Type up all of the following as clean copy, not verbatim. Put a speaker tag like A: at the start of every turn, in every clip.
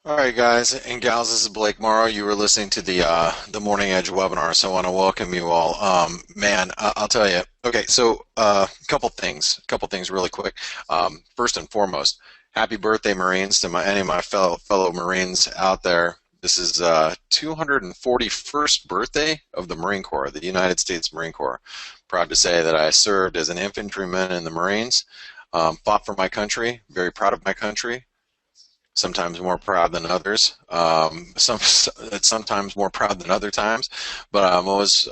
A: All right, guys and gals, this is Blake Morrow. You were listening to the Morning Edge webinar, so I want to welcome you all. Man, I'll tell you. Okay, so couple things really quick. First and foremost, happy birthday, Marines, to any of my fellow Marines out there. This is 241st birthday of the Marine Corps, the United States Marine Corps. Proud to say that I served as an infantryman in the Marines, fought for my country, very proud of my country. Sometimes more proud than others. Sometimes more proud than other times, but I'm always,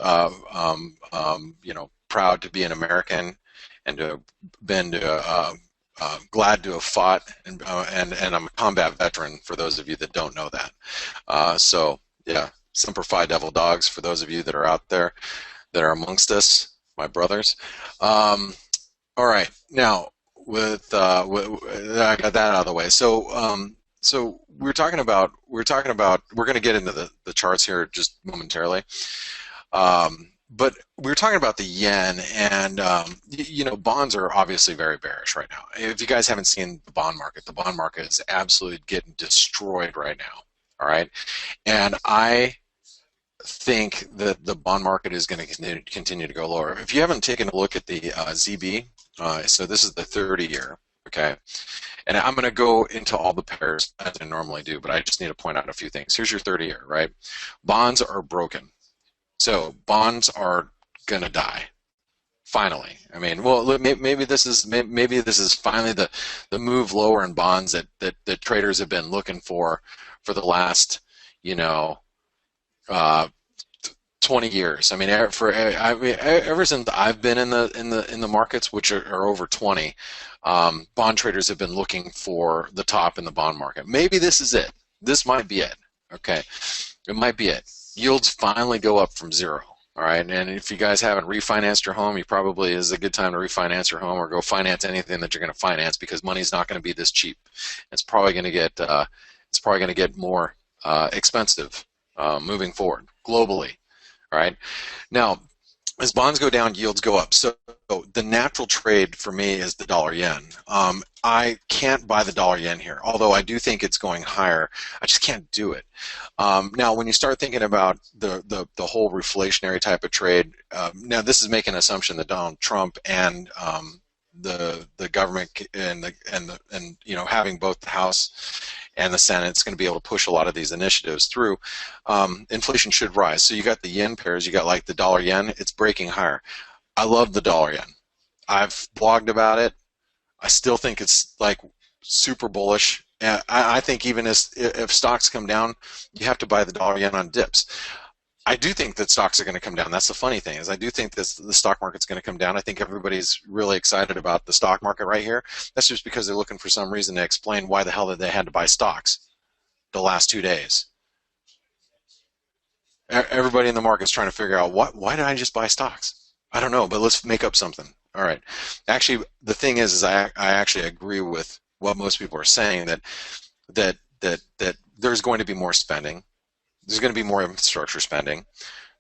A: proud to be an American and to have been glad to have fought, and I'm a combat veteran for those of you that don't know that. So yeah, Semper Fi Devil Dogs for those of you that are out there that are amongst us, my brothers. All right, now I got that out of the way. So we're going to get into the charts here just momentarily. But we were talking about the yen, and bonds are obviously very bearish right now. If you guys haven't seen the bond market is absolutely getting destroyed right now. All right, and I think that the bond market is going to continue to go lower. If you haven't taken a look at the ZB, so this is the 30-year, okay? And I'm going to go into all the pairs as I normally do, but I just need to point out a few things. Here's your 30-year, right? Bonds are broken. So bonds are going to die. Finally. I mean, well, maybe this is finally the move lower in bonds that traders have been looking for the last, 20 years. I mean, ever since I've been in the markets, which are over 20, bond traders have been looking for the top in the bond market. Maybe this is it. This might be it. Okay, it might be it. Yields finally go up from zero. All right, and if you guys haven't refinanced your home, you probably is a good time to refinance your home or go finance anything that you're going to finance, because money's not going to be this cheap. It's probably going to get more expensive moving forward globally. All right. Now, as bonds go down, yields go up. So the natural trade for me is the dollar yen. I can't buy the dollar yen here, although I do think it's going higher. I just can't do it. Now, when you start thinking about the whole reflationary type of trade, now this is making an assumption that Donald Trump and the government and having both the House and the Senate is going to be able to push a lot of these initiatives through. Inflation should rise. So you got the yen pairs, you got like the dollar yen, it's breaking higher. I love the dollar yen. I've blogged about it. I still think it's like super bullish. I think even if stocks come down, you have to buy the dollar yen on dips. I do think that stocks are going to come down. That's the funny thing, is I do think the stock market's going to come down. I think everybody's really excited about the stock market right here. That's just because they're looking for some reason to explain why the hell they had to buy stocks the last 2 days. Everybody in the market's trying to figure out why did I just buy stocks? I don't know, but let's make up something. All right. Actually, the thing is I actually agree with what most people are saying, that there's going to be more spending. There's going to be more infrastructure spending.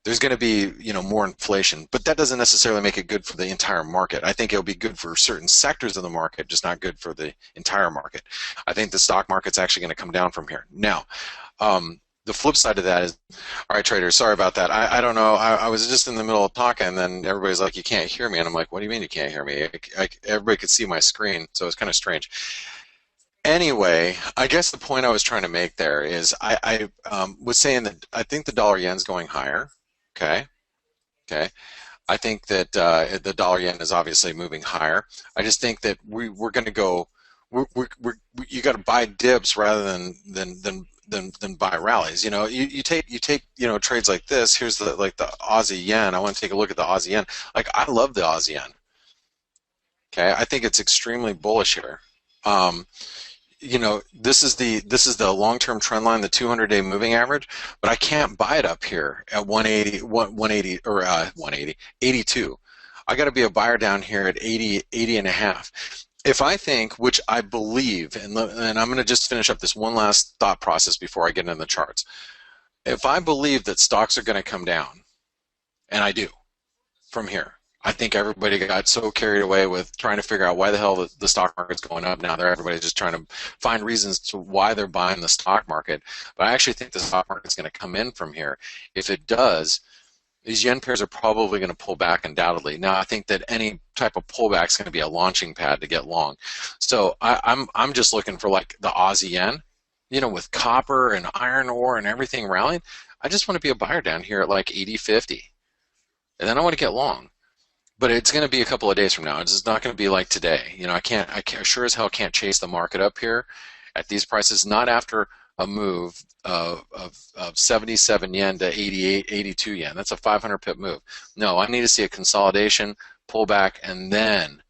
A: There's going to be, more inflation, but that doesn't necessarily make it good for the entire market. I think it'll be good for certain sectors of the market, just not good for the entire market. I think the stock market's actually going to come down from here. Now, the flip side of that is, all right, traders, sorry about that. I don't know. I was just in the middle of talking, and then everybody's like, you can't hear me. And I'm like, what do you mean you can't hear me? Everybody could see my screen, so it's kind of strange. Anyway, I guess the point I was trying to make there is I was saying that I think the dollar yen's going higher. Okay. I think that the dollar yen is obviously moving higher. I just think that we're going to go. You got to buy dips rather than buy rallies. You take trades like this. Here's the Aussie yen. I want to take a look at the Aussie yen. Like, I love the Aussie yen. Okay, I think it's extremely bullish here. This is the long-term trend line, the 200-day moving average, but I can't buy it up here at 180 or 82. I got to be a buyer down here at 80 and a half. If I think, which I believe, and I'm going to just finish up this one last thought process before I get into the charts. If I believe that stocks are going to come down, and I do, from here, I think everybody got so carried away with trying to figure out why the hell the stock market's going up now. Everybody's just trying to find reasons to why they're buying the stock market. But I actually think the stock market's going to come in from here. If it does, these yen pairs are probably going to pull back undoubtedly. Now, I think that any type of pullback is going to be a launching pad to get long. So I'm just looking for like the Aussie yen, with copper and iron ore and everything rallying. I just want to be a buyer down here at like 80.50, and then I want to get long. But it's going to be a couple of days from now. It's just not going to be like today. I sure as hell can't chase the market up here at these prices, not after a move of 77 yen to 88, 82 yen. That's a 500 pip move. No, I need to see a consolidation, pullback, and then,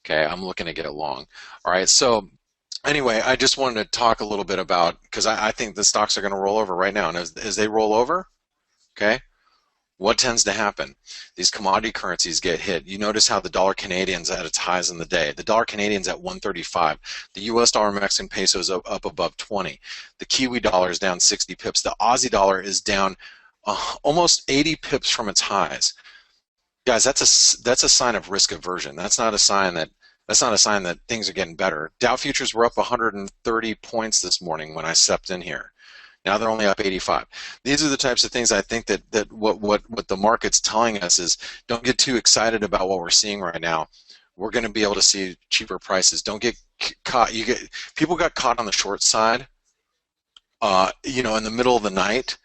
A: okay, I'm looking to get it long. All right, so anyway, I just wanted to talk a little bit about, because I think the stocks are going to roll over right now. And as they roll over, okay, what tends to happen? These commodity currencies get hit. You notice how the dollar Canadian's at its highs in the day. The dollar Canadian's at 135. The US dollar Mexican peso is up above 20. The Kiwi dollar is down 60 pips. The Aussie dollar is down almost 80 pips from its highs. Guys, that's a sign of risk aversion. That's not a sign that things are getting better. Dow futures were up 130 points this morning when I stepped in here. Now they're only up 85. These are the types of things I think that what the market's telling us is, don't get too excited about what we're seeing right now. We're going to be able to see cheaper prices. Don't get caught. People got caught on the short side, in the middle of the night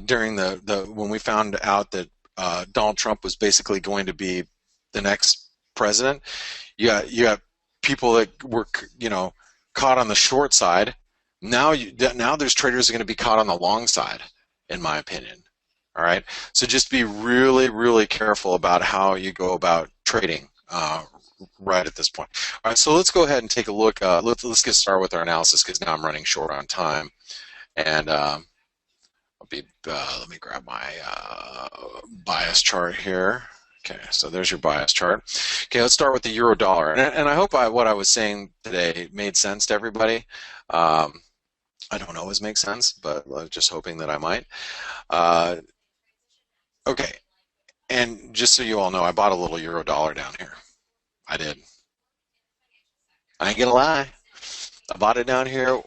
A: during when we found out that Donald Trump was basically going to be the next president. You got people that were caught on the short side. Now there's traders are going to be caught on the long side, in my opinion. All right, so just be really, really careful about how you go about trading right at this point. All right, so let's go ahead and take a look. Let's get started with our analysis, because now I'm running short on time. And let me grab my bias chart here. Okay, so there's your bias chart. Okay, let's start with the euro dollar. And I hope what I was saying today made sense to everybody. I don't always make sense, but I'm just hoping that I might. Okay, and just so you all know, I bought a little euro dollar down here. I did. I ain't gonna lie. I bought it down here,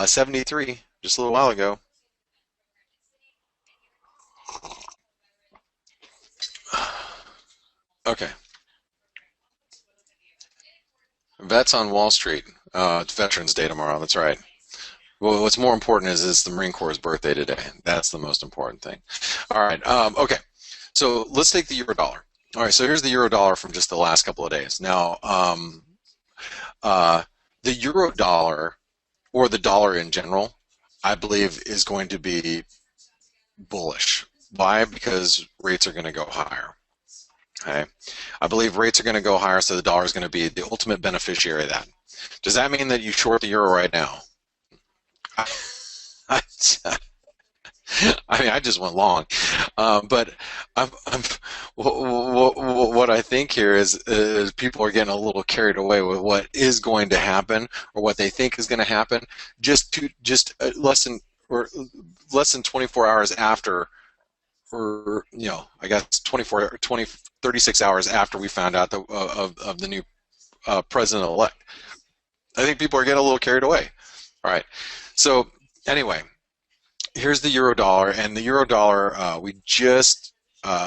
A: 73, just a little while ago. Okay. Vets on Wall Street. It's Veterans Day tomorrow. That's right. Well, what's more important is it's the Marine Corps' birthday today. That's the most important thing. All right. Okay. So let's take the euro dollar. All right. So here's the euro dollar from just the last couple of days. Now, the euro dollar, or the dollar in general, I believe is going to be bullish. Why? Because rates are going to go higher. Okay. I believe rates are going to go higher, so the dollar is going to be the ultimate beneficiary of that. Does that mean that you short the euro right now? I mean, I just went long, but what I think here is people are getting a little carried away with what is going to happen, or what they think is going to happen, just less than 24 hours after, or I guess 36 hours after we found out of the new president-elect. I think people are getting a little carried away. All right. So anyway, here's the euro dollar, and the euro dollar, we just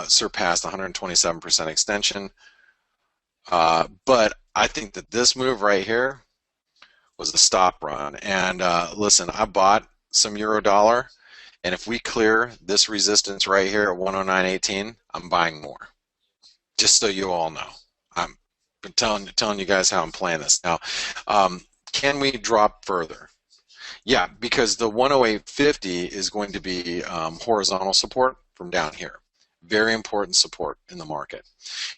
A: surpassed 127% extension, but I think that this move right here was a stop run. And listen, I bought some euro dollar, and if we clear this resistance right here at 109.18, I'm buying more. Just so you all know, I'm telling you guys how I'm playing this now. Can we drop further? Yeah, because the 108.50 is going to be horizontal support from down here. Very important support in the market.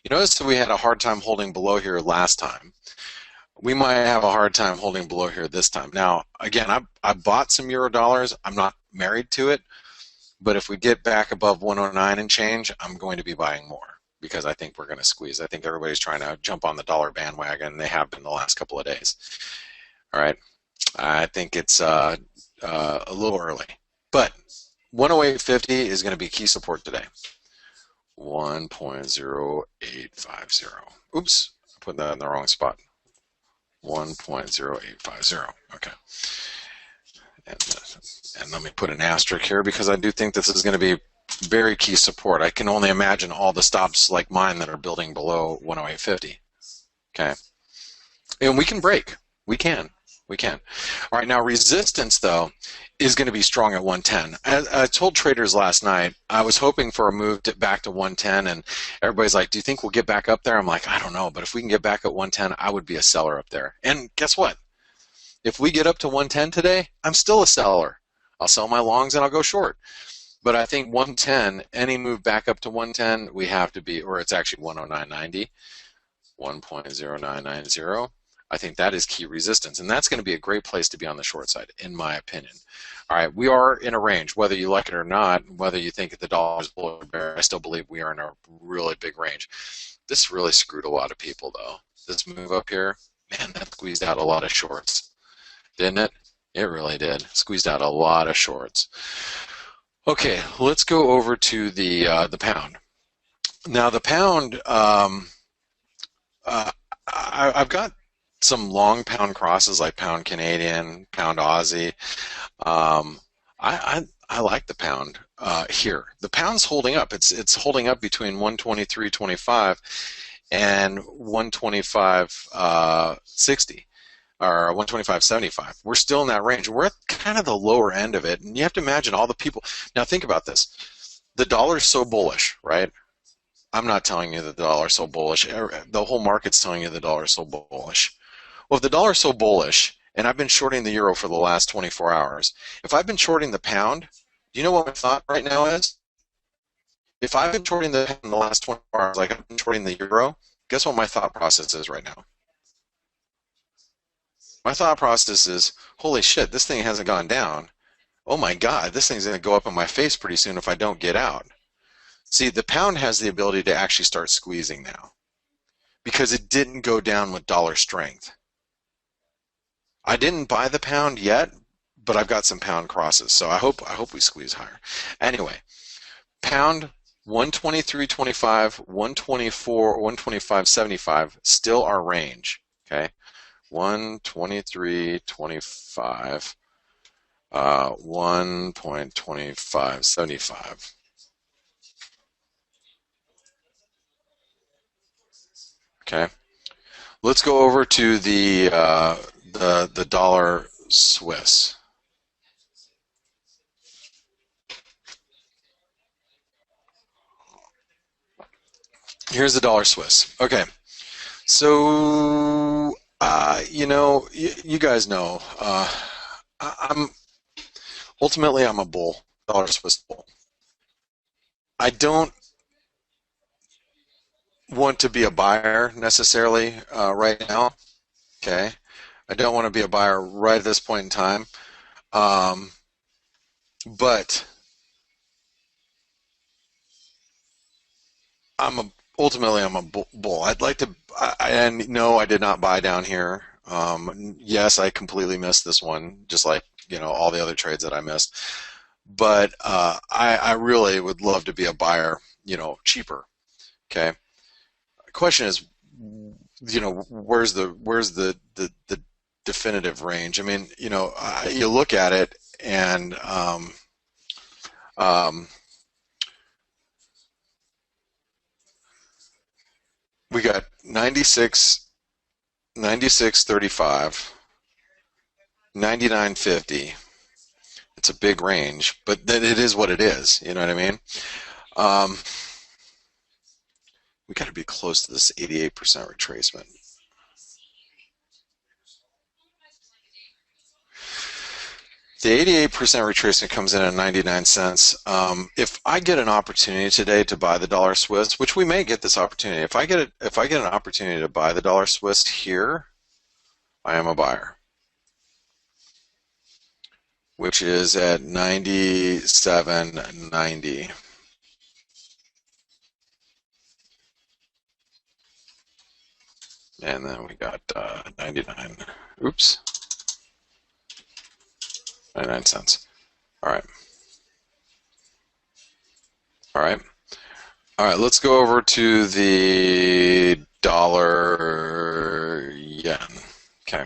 A: You notice that we had a hard time holding below here last time. We might have a hard time holding below here this time. Now, again, I bought some euro dollars. I'm not married to it, but if we get back above 109 and change, I'm going to be buying more, because I think we're going to squeeze. I think everybody's trying to jump on the dollar bandwagon, and they have been the last couple of days. All right. I think it's a little early, but 108.50 is going to be key support today. 1.0850. Oops, I put that in the wrong spot. 1.0850. Okay. And let me put an asterisk here because I do think this is going to be very key support. I can only imagine all the stops like mine that are building below 108.50. Okay. And we can break. We can. We can. All right, now resistance, though, is going to be strong at 110. I told traders last night, I was hoping for a move back to 110, and everybody's like, do you think we'll get back up there? I'm like, I don't know, but if we can get back at 110, I would be a seller up there. And guess what? If we get up to 110 today, I'm still a seller. I'll sell my longs and I'll go short. But I think 110, any move back up to 110, we have to be, or it's actually 109.90, 1.0990. I think that is key resistance, and that's going to be a great place to be on the short side, in my opinion. All right, we are in a range, whether you like it or not, whether you think the dollar is bull or bear, I still believe we are in a really big range. This really screwed a lot of people, though. This move up here, man, that squeezed out a lot of shorts, didn't it? It really did. Squeezed out a lot of shorts. Okay, let's go over to the pound. Now, the pound, I've got some long pound crosses like pound Canadian, pound Aussie. I like the pound here. The pound's holding up. It's holding up between 123.25 and 125.60 or 125.75. We're still in that range. We're at kind of the lower end of it, and you have to imagine all the people. Now think about this. The dollar's so bullish, right? I'm not telling you that the dollar's so bullish. The whole market's telling you the dollar's so bullish. Well, if the dollar's so bullish, and I've been shorting the euro for the last 24 hours, if I've been shorting the pound, do you know what my thought right now is? If I've been shorting the pound in the last 24 hours, like I've been shorting the euro, guess what my thought process is right now? My thought process is, holy shit, this thing hasn't gone down. Oh my God, this thing's going to go up in my face pretty soon if I don't get out. See, the pound has the ability to actually start squeezing now because it didn't go down with dollar strength. I didn't buy the pound yet, but I've got some pound crosses, so I hope we squeeze higher. Anyway, pound 123.25, 124, 125.75, still our range. Okay, 123.25, 1.2575. Okay, let's go over to the dollar Swiss. Here's the dollar Swiss. Okay, so you guys know, I'm a bull, dollar Swiss bull. I don't want to be a buyer necessarily right now. Okay, I don't want to be a buyer right at this point in time, but ultimately I'm a bull. I'd like to, and no, I did not buy down here. Yes, I completely missed this one, just like all the other trades that I missed. But I really would love to be a buyer, cheaper. Okay. The question is, where's the definitive range? I mean, you look at it and we got 96, 96.35, 99.50. It's a big range, but then it is what it is. You know what I mean? We got to be close to this 88% retracement. The 88% retracement comes in at 99 cents. If I get an opportunity today to buy the dollar Swiss, which we may get this opportunity, if I get an opportunity to buy the dollar Swiss here, I am a buyer, which is at 97.90. And then we got 99. Oops. 99 cents. All right. All right. All right, let's go over to the dollar yen. Okay,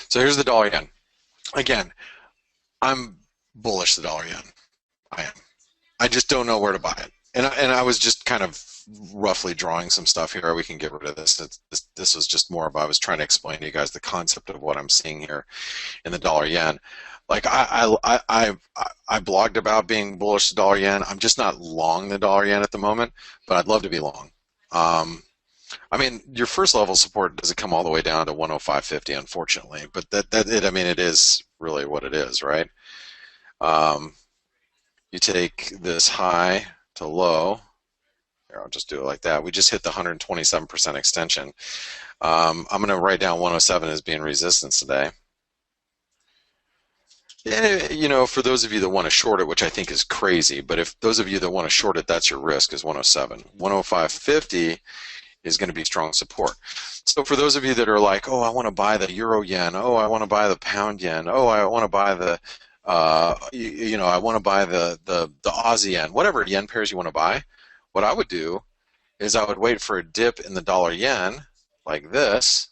A: so here's the dollar yen. Again, I'm bullish the dollar yen. I am. I just don't know where to buy it. And I was just kind of roughly drawing some stuff here. We can get rid of this. This was just more of I was trying to explain to you guys the concept of what I'm seeing here in the dollar yen. Like I blogged about being bullish the dollar yen. I'm just not long the dollar yen at the moment, but I'd love to be long. Um, I mean, your first level support doesn't come all the way down to 105.50, unfortunately, but I mean, it is really what it is, right? Um, you take this high to low. Here, I'll just do it like that. We just hit the 127% extension. I'm going to write down 107 as being resistance today. And, you know, for those of you that want to short it, which I think is crazy, but if those of you that want to short it, that's your risk is 107. 105.50 is going to be strong support. So for those of you that are like, oh, I want to buy the euro yen, oh, I want to buy the pound yen, oh, I want to buy the, you know, I want to buy the Aussie yen, whatever yen pairs you want to buy, what I would do is I would wait for a dip in the dollar yen like this,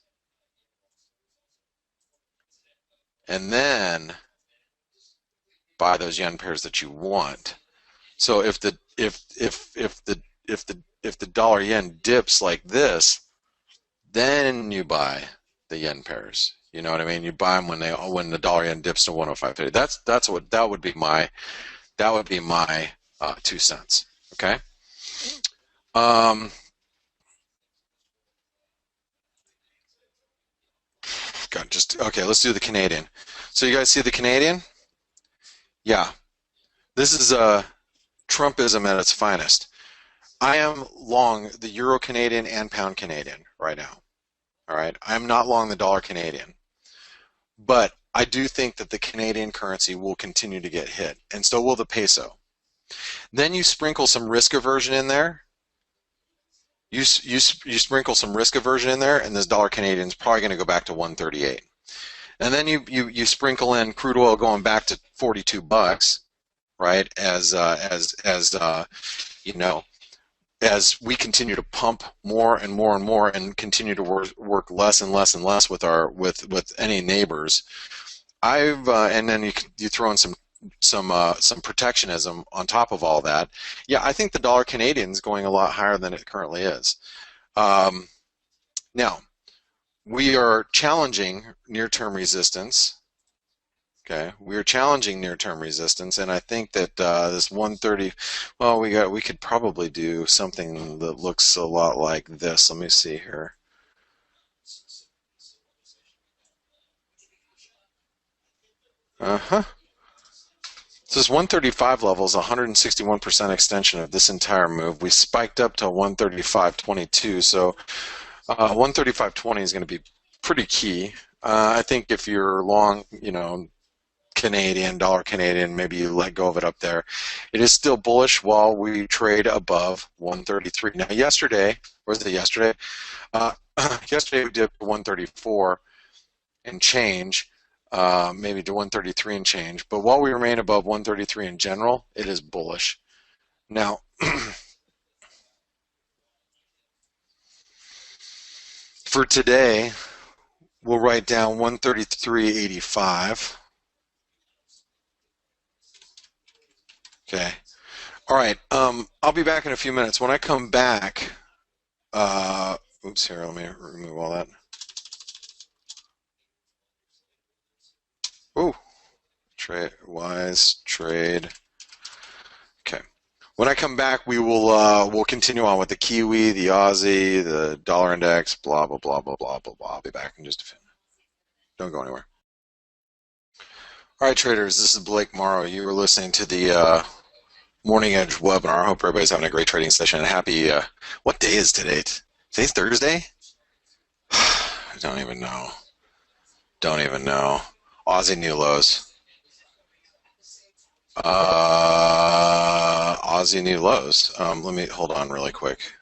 A: and then buy those yen pairs that you want. So if the dollar yen dips like this, then you buy the yen pairs. You know what I mean? You buy them when the dollar yen dips to 105.50. That would be my 2 cents. Okay. Um, God, just okay. Let's do the Canadian. So you guys see the Canadian? Yeah. This is Trumpism at its finest. I am long the Euro Canadian and Pound Canadian right now. All right. I'm not long the dollar Canadian. But I do think that the Canadian currency will continue to get hit, and so will the peso. Then you sprinkle some risk aversion in there. You sprinkle some risk aversion in there, and this dollar Canadian is probably going to go back to 138. And then you sprinkle in crude oil going back to 42 bucks, right? You know, as we continue to pump more and more and more and continue to work less and less and less with with any neighbors. And then you throw in some protectionism on top of all that. Yeah, I think the dollar Canadian is going a lot higher than it currently is. Now we are challenging near-term resistance. Okay, we are challenging near-term resistance, and I think that this 130. Well, we could probably do something that looks a lot like this. Let me see here. Uh-huh. So this 135 level is 161% extension of this entire move. We spiked up to 135.22, so 135.20 is going to be pretty key. I think if you're long, you know, Canadian, dollar Canadian, maybe you let go of it up there. It is still bullish while we trade above 133. Now yesterday, was it yesterday? Yesterday we dipped 134 and change. Maybe to 133 and change. But while we remain above 133 in general, it is bullish. Now, for today, we'll write down 133.85. Okay. All right. I'll be back in a few minutes. When I come back, oops, here, let me remove all that. Oh, wise trade. Okay. When I come back, we'll continue on with the Kiwi, the Aussie, the dollar index, blah blah blah blah blah blah blah. I'll be back in just a minute. Don't go anywhere. All right, traders. This is Blake Morrow. You are listening to the Morning Edge webinar. I hope everybody's having a great trading session. And happy. What day is today? Today's Thursday. I don't even know. Don't even know. Aussie new lows. Aussie new lows. Let me hold on really quick.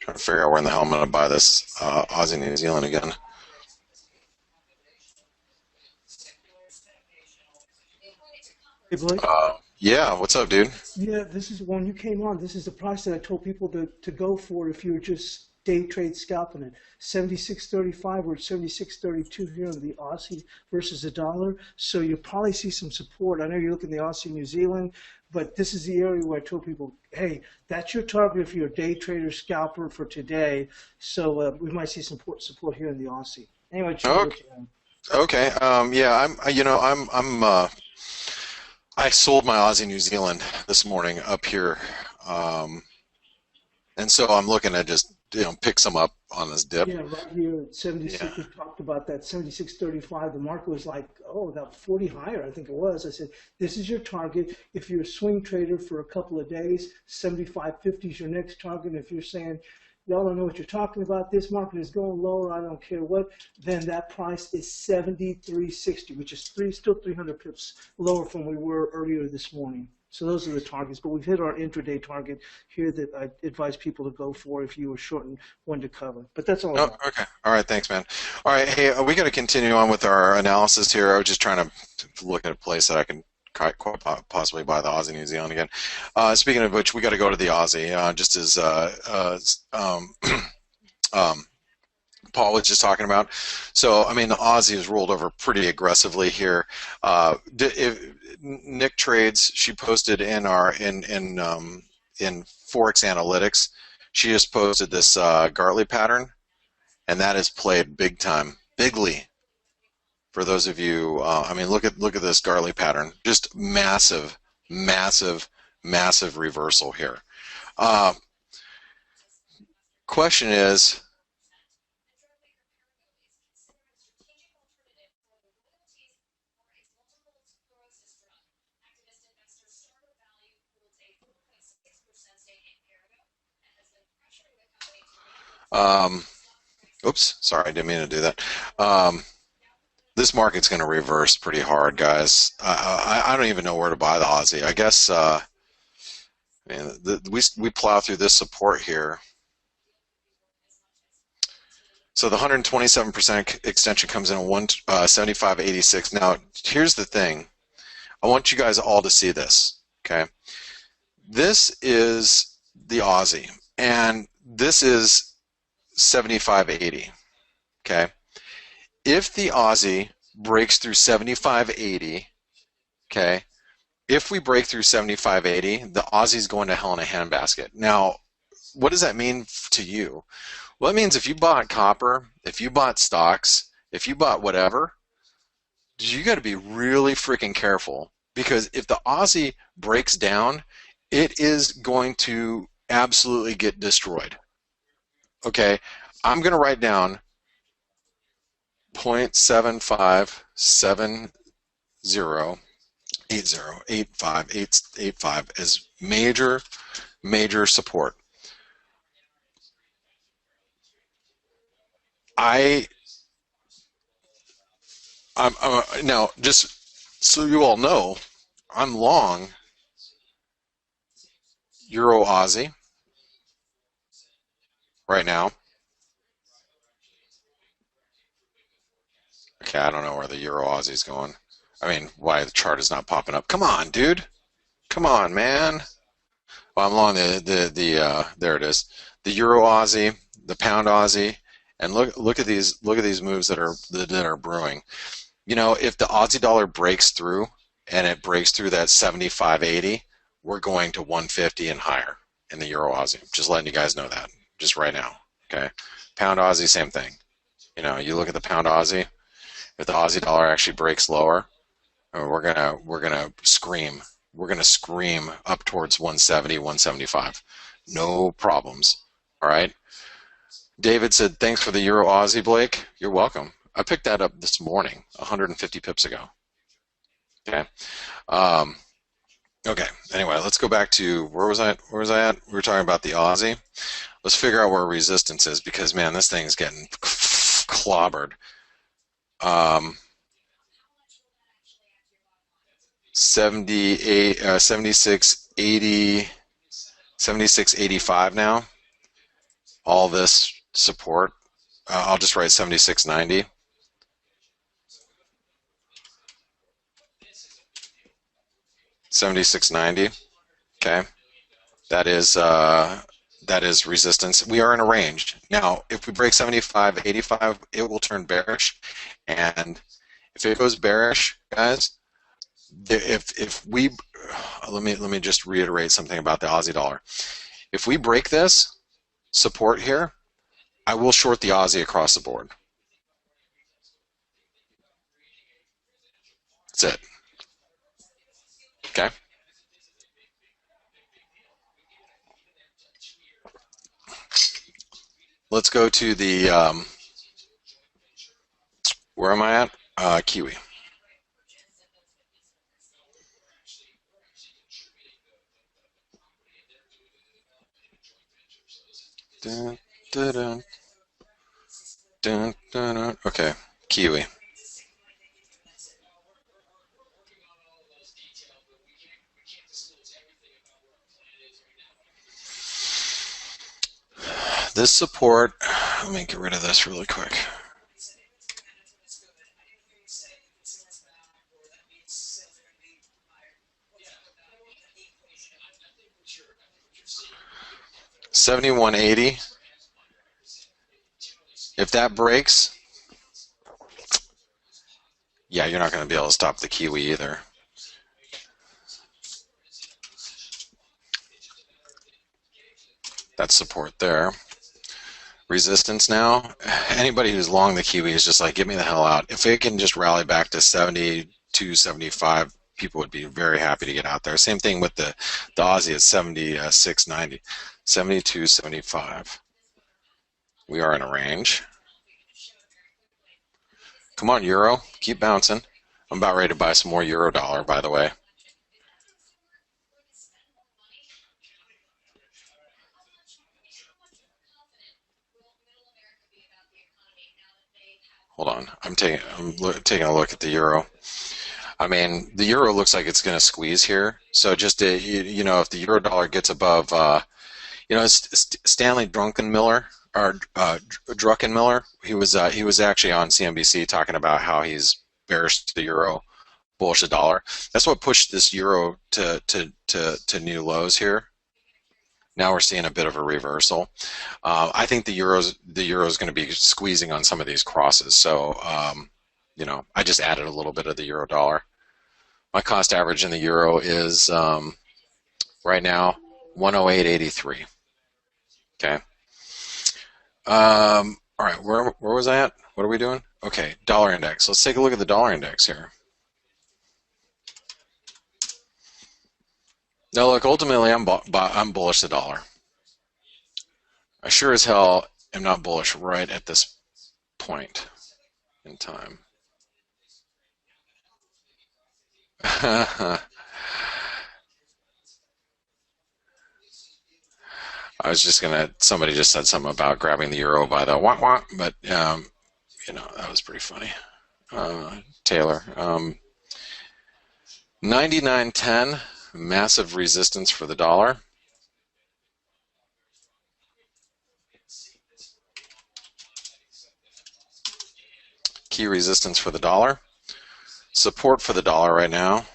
A: Trying to figure out where in the hell I'm going to buy this Aussie New Zealand again.
B: Hey Blake,
A: Yeah, what's up, dude?
B: yeah, this is when you came on. This is the price that I told people to go for if you were just day trade scalping it. 76.35 or 76.32 here on the Aussie versus the dollar. So you'll probably see some support. I know you're looking at the Aussie New Zealand, but this is the area where I told people, hey, that's your target if you're a day trader scalper for today. So we might see some support here in the Aussie. Anyway, I just want to
A: Okay.
B: let you know.
A: Okay. Yeah. I sold my Aussie New Zealand this morning up here, um, and so I'm looking to just pick some up on this dip.
B: Yeah, right here at
A: Yeah.
B: 76, we talked about that 76.35. The market was like, oh, about 40 higher, I think it was. I said, this is your target. If you're a swing trader for a couple of days, 75.50 is your next target. If you're saying, y'all don't know what you're talking about, this market is going lower, I don't care what, then that price is 73.60, which is still 300 pips lower from where we were earlier this morning. So those are the targets, but we've hit our intraday target here that I advise people to go for if you were shorting one to cover. But that's all I
A: Oh,
B: got.
A: okay. All right. Thanks, man. All right. Hey, we got to continue on with our analysis here. I was just trying to look at a place that I can quite possibly buy the Aussie New Zealand again. Speaking of which, we got to go to the Aussie. Just as um, Paul was just talking about. So, I mean, the Aussie has rolled over pretty aggressively here. If Nick Trades, she posted in our in Forex Analytics, she just posted this Gartley pattern, and that is played big time, bigly. For those of you, I mean, look at this Gartley pattern, just massive, massive, massive reversal here. Uh, Question is, um, oops, sorry, I didn't mean to do that. Um, this market's going to reverse pretty hard, guys. I don't even know where to buy the Aussie. I guess man, we plow through this support here. So the 127% extension comes in at 175.86. Now, here's the thing. I want you guys all to see this. Okay, this is the Aussie, and this is 75.80. Okay, if the Aussie breaks through 75.80, okay, if we break through 75.80, the Aussie's going to hell in a handbasket. Now, what does that mean to you? Well, it means if you bought copper, if you bought stocks, if you bought whatever, you got to be really freaking careful, because if the Aussie breaks down, it is going to absolutely get destroyed. Okay, I'm going to write down 0.75708085 as major support. I I'm now, just so you all know, I'm long Euro Aussie right now. Okay, I don't know where the Euro Aussie's going. I mean, why the chart is not popping up? Come on, dude. Come on, man. Well, I'm long there it is. The Euro Aussie, the Pound Aussie, and look at these moves that are brewing. You know, if the Aussie dollar breaks through and it breaks through that 75.80, we're going to 150 and higher in the Euro Aussie. Just letting you guys know that, just right now. Okay, Pound Aussie, same thing. You know, you look at the Pound Aussie. If the Aussie dollar actually breaks lower, we're gonna scream. We're gonna scream up towards 170, 175. No problems. All right. David said, "Thanks for the Euro Aussie, Blake." You're welcome. I picked that up this morning, 150 pips ago. Okay. Um, okay. Anyway, let's go back to where was I? Where was I at? We were talking about the Aussie. Let's figure out where resistance is, because man, this thing's getting clobbered. Um, 78, 76, 80, 76.85 now. all this support. I'll just write 76.90. 76.90. Okay, that is resistance. We are in a range now. If we break 75.85, it will turn bearish, and if it goes bearish, guys, if we let me just reiterate something about the Aussie dollar. If we break this support here, I will short the Aussie across the board. That's it. Okay. Let's go to the where am I at? Kiwi. Dun, dun, dun, dun, dun, dun. Okay, Kiwi. This support, let me get rid of this really quick. $71.80. If that breaks, yeah, you're not going to be able to stop the Kiwi either. That's support there. Resistance now. Anybody who's long the Kiwi is just like, get me the hell out. If it can just rally back to 72, 75, people would be very happy to get out there. Same thing with the Aussie at 76.90, 72, 75. We are in a range. Come on, Euro, keep bouncing. I'm about ready to buy some more Euro dollar, by the way. Hold on, I'm taking a look at the Euro. I mean, the Euro looks like it's going to squeeze here. So just you know, if the Euro dollar gets above, you know, Stanley Druckenmiller or Druckenmiller, he was actually on CNBC talking about how he's bearish to the Euro, bullish the dollar. That's what pushed this Euro to new lows here. Now we're seeing a bit of a reversal. I think the euro is going to be squeezing on some of these crosses. So, you know, I just added a little bit of the euro dollar. My cost average in the euro is right now 108.83. Okay. All right. Where was I at? What are we doing? Okay. Dollar index. Let's take a look at the dollar index here. Now, look. Ultimately, I'm bullish the dollar. I sure as hell am not bullish right at this point in time. I was just gonna. Somebody just said something about grabbing the euro by the wah wah, but you know, that was pretty funny. Taylor, 99.10, massive resistance for the dollar. Key resistance for the dollar. Support for the dollar right now.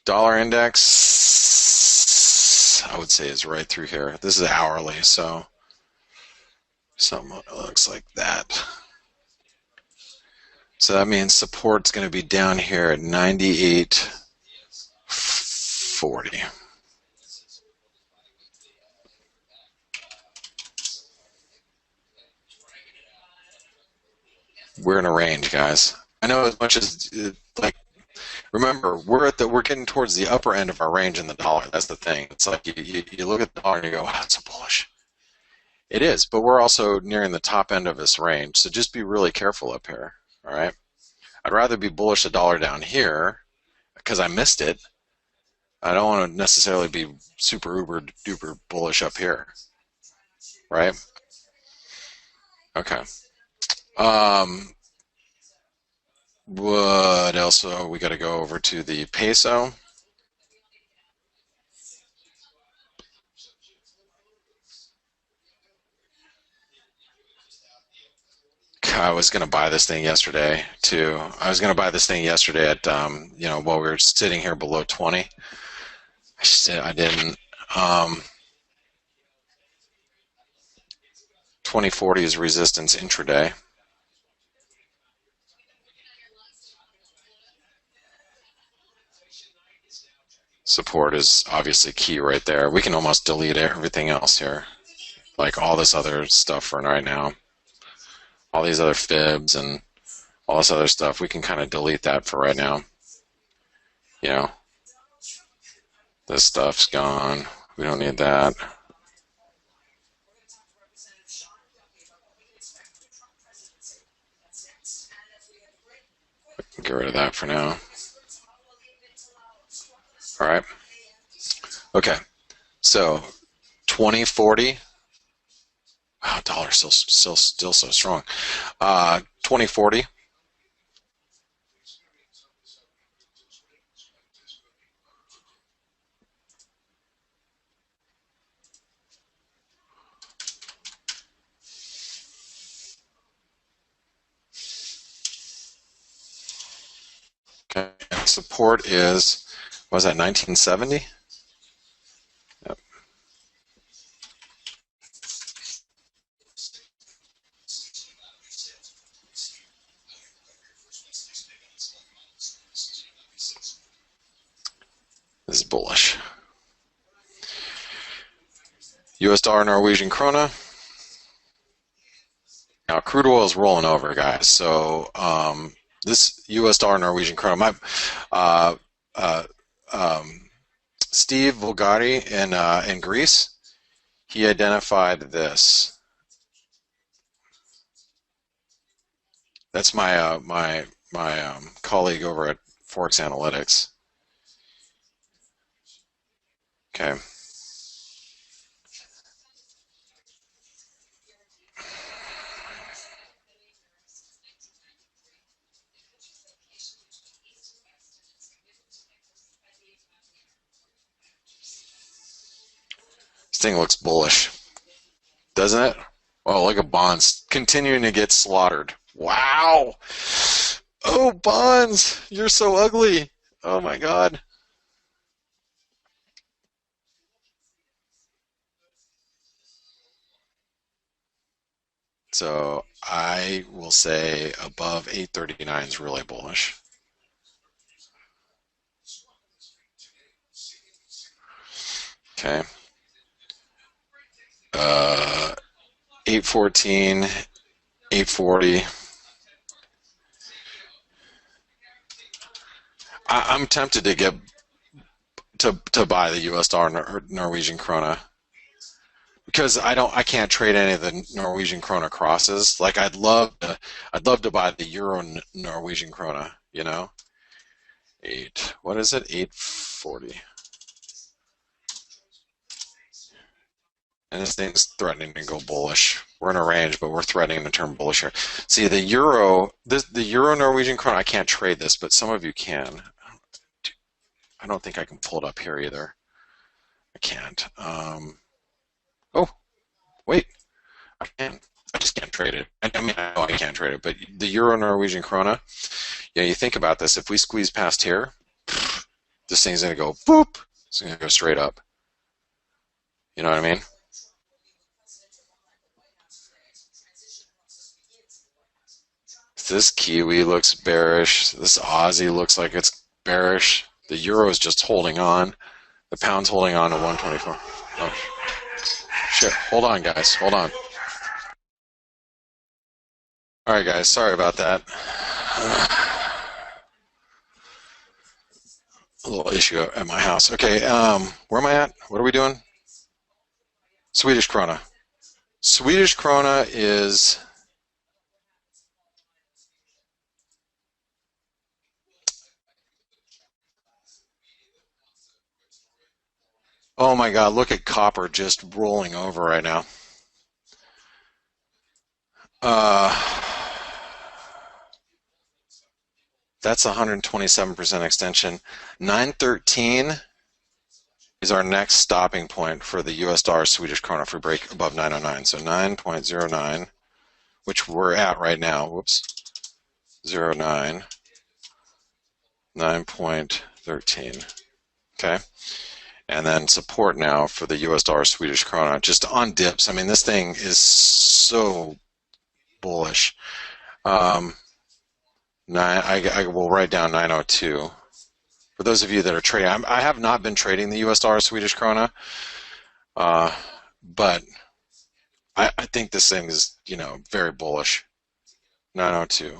A: Dollar index, I would say, is right through here. This is hourly, so something looks like that. So that means support's going to be down here at 98.40. We're in a range, guys. I know as much as like. Remember, we're getting towards the upper end of our range in the dollar. That's the thing. It's like you look at the dollar and you go, wow, it's so bullish. It is, but we're also nearing the top end of this range. So just be really careful up here. All right. I'd rather be bullish the dollar down here because I missed it. I don't want to necessarily be super uber duper bullish up here. Right? Okay. Um, what else? Oh, we got to go over to the peso. I was going to buy this thing yesterday too. I was going to buy this thing yesterday at, while we were sitting here below 20. I didn't. Um, 2040 is resistance intraday. Support is obviously key right there. We can almost delete everything else here, like all this other stuff for right now. All these other fibs and all this other stuff, we can kind of delete that for right now. You know, this stuff's gone. We don't need that. Get rid of that for now. All right. Okay. So 2040. Oh, dollar still so strong. 2040. Okay. And support is, what was that, 1970? Yep. This is bullish. US dollar Norwegian krona. Now crude oil is rolling over, guys. So this US dollar Norwegian krona, uh, uh, um, Steve Volgari in Greece, he identified this. That's my colleague over at Forex Analytics. Okay. This thing looks bullish, doesn't it? Oh, look at bonds continuing to get slaughtered. Wow. Oh, bonds, you're so ugly. Oh my God. So I will say above 839 is really bullish. Okay. 814, 840. I'm tempted to get to buy the US dollar or Norwegian krona because I can't trade any of the Norwegian krona crosses. Like I'd love to buy the Euro Norwegian krona, you know? What is it? 840. And this thing's threatening to go bullish. We're in a range, but we're threatening to turn bullish here. See, the Euro Norwegian krona, I can't trade this, but some of you can. I don't think I can pull it up here either. I can't. Oh, wait. I can. I just can't trade it. I mean, I know I can't trade it, but the Euro Norwegian krona, you think about this. If we squeeze past here, this thing's going to go boop. It's going to go straight up. You know what I mean? This Kiwi looks bearish. This Aussie looks like it's bearish. The euro is just holding on. The pound's holding on to 124. Oh, shit. Hold on, guys. Hold on. All right, guys. Sorry about that. A little issue at my house. Okay, where am I at? What are we doing? Swedish Krona. Swedish Krona is... Oh my God, look at copper just rolling over right now. That's 127% extension. 913 is our next stopping point for the US dollar Swedish krona if we break above 909. So 9.09, which we're at right now. Whoops. 09, 9.13. Okay. And then support now for the US dollar Swedish krona, just on dips. I mean, this thing is so bullish. I will write down 902. For those of you that are trading, I have not been trading the US dollar Swedish krona, but I think this thing is, very bullish. 902.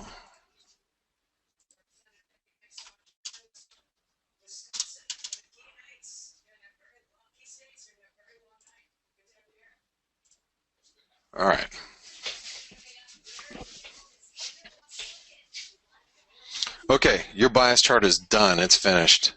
A: All right. Okay, your bias chart is done. It's finished.